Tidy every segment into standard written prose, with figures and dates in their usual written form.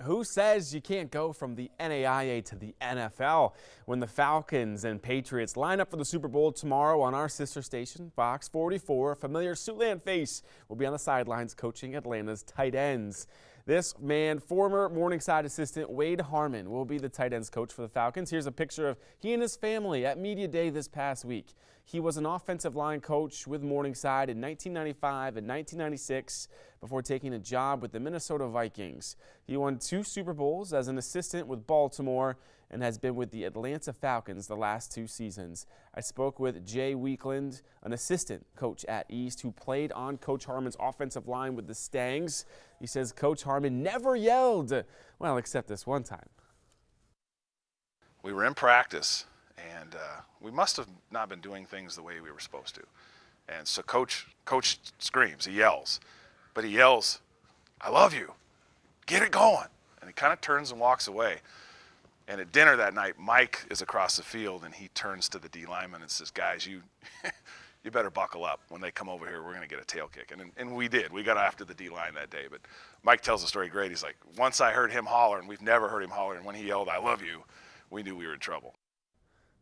Who says you can't go from the NAIA to the NFL? When the Falcons and Patriots line up for the Super Bowl tomorrow on our sister station, Fox 44, a familiar Siouxland face will be on the sidelines coaching Atlanta's tight ends. This man, former Morningside assistant Wade Harmon, will be the tight ends coach for the Falcons. Here's a picture of he and his family at Media Day this past week. He was an offensive line coach with Morningside in 1995 and 1996 before taking a job with the Minnesota Vikings. He won 2 Super Bowls as an assistant with Baltimore and has been with the Atlanta Falcons the last 2 seasons. I spoke with Jay Weekland, an assistant coach at East who played on Coach Harmon's offensive line with the Stangs. He says Coach Harmon never yelled, well, except this one time. We were in practice, and we must have not been doing things the way we were supposed to. And so Coach screams, he yells, but he yells, "I love you, get it going." And he kind of turns and walks away. And at dinner that night, Mike is across the field, and he turns to the D lineman and says, "Guys, you better buckle up. When they come over here, we're going to get a tail kick." And we did. We got after the D line that day. But Mike tells the story great. He's like, once I heard him holler, and we've never heard him holler, and when he yelled, "I love you," we knew we were in trouble.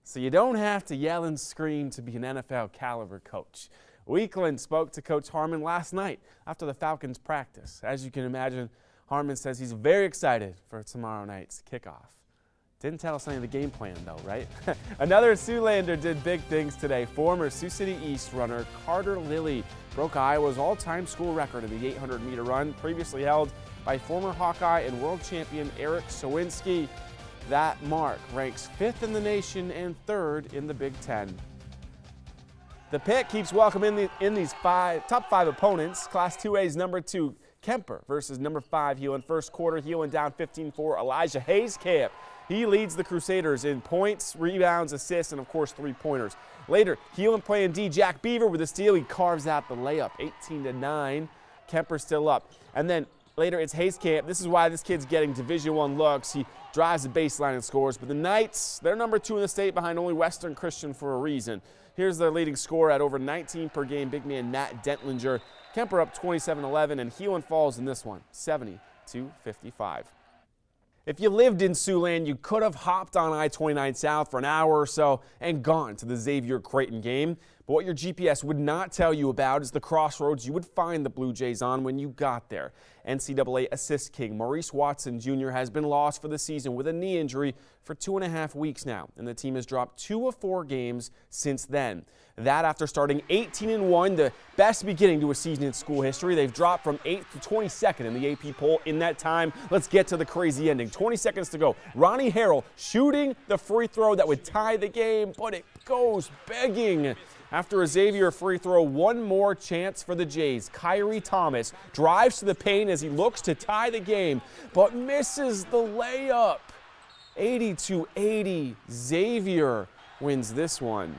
So you don't have to yell and scream to be an NFL caliber coach. Weekland spoke to Coach Harmon last night after the Falcons practice. As you can imagine, Harmon says he's very excited for tomorrow night's kickoff. Didn't tell us any of the game plan though, right? Another Siouxlander did big things today. Former Sioux City East runner Carter Lilly broke Iowa's all-time school record in the 800-meter run, previously held by former Hawkeye and world champion Eric Sowinski. That mark ranks 5th in the nation and 3rd in the Big Ten. The Pit keeps welcoming in these top 5 opponents. Class 2A's number 2 Kemper versus number 5 Heelan. First quarter, Heelan down 15-4. Elijah Hayskamp. He leads the Crusaders in points, rebounds, assists, and of course 3-pointers. Later, Heelan playing D. Jack Beaver with a steal. He carves out the layup, 18-9. Kemper still up. And then later it's Hayskamp. This is why this kid's getting Division I looks. He drives the baseline and scores. But the Knights, they're number 2 in the state behind only Western Christian for a reason. Here's their leading scorer at over 19 per game, big man Matt Dentlinger. Kemper up 27-11, and Heelan falls in this one, 70-55. If you lived in Siouxland, you could have hopped on I-29 South for an hour or so and gone to the Xavier Creighton game. But what your GPS would not tell you about is the crossroads you would find the Blue Jays on when you got there. NCAA assist king Maurice Watson Jr. has been lost for the season with a knee injury for 2.5 weeks now, and the team has dropped 2 of 4 games since then. That after starting 18-1, the best beginning to a season in school history. They've dropped from 8th to 22nd in the AP poll in that time. Let's get to the crazy ending. 20 seconds to go. Ronnie Harrell shooting the free throw that would tie the game, but it goes begging. After a Xavier free throw, one more chance for the Jays. Kyrie Thomas drives to the paint as he looks to tie the game, but misses the layup. 80-80, Xavier wins this one.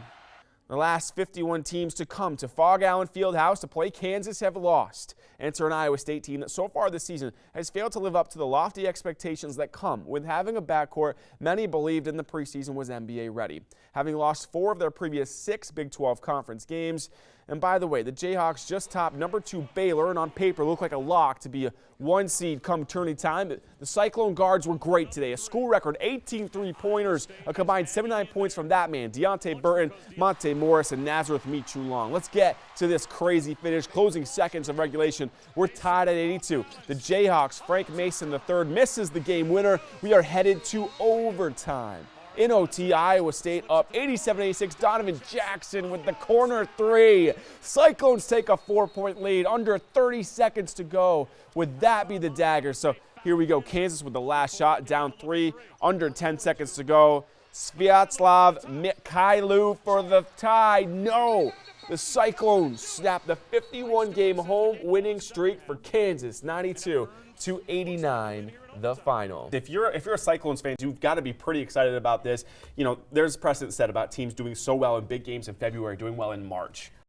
The last 51 teams to come to Phog Allen Fieldhouse to play Kansas have lost. Enter an Iowa State team that so far this season has failed to live up to the lofty expectations that come with having a backcourt many believed in the preseason was NBA ready. Having lost 4 of their previous 6 Big 12 conference games. And by the way, the Jayhawks just topped number 2 Baylor and on paper look like a lock to be a 1 seed come tourney time. The Cyclone guards were great today. A school record 18 3-pointers, a combined 79 points from that man, Deontay Burton, Monte Morris, and Nazareth Michu Long. Let's get to this crazy finish. Closing seconds of regulation. We're tied at 82. The Jayhawks, Frank Mason III, misses the game winner. We are headed to overtime. In OT, Iowa State up 87-86. Donovan Jackson with the corner 3. Cyclones take a 4-point lead. Under 30 seconds to go. Would that be the dagger? So here we go. Kansas with the last shot, down 3. Under 10 seconds to go. Sviatoslav Mikhailu for the tie. No! The Cyclones snap the 51-game home winning streak for Kansas, 92-89, the final. If you're a Cyclones fan, you've got to be pretty excited about this. You know, there's precedent set about teams doing so well in big games in February, doing well in March.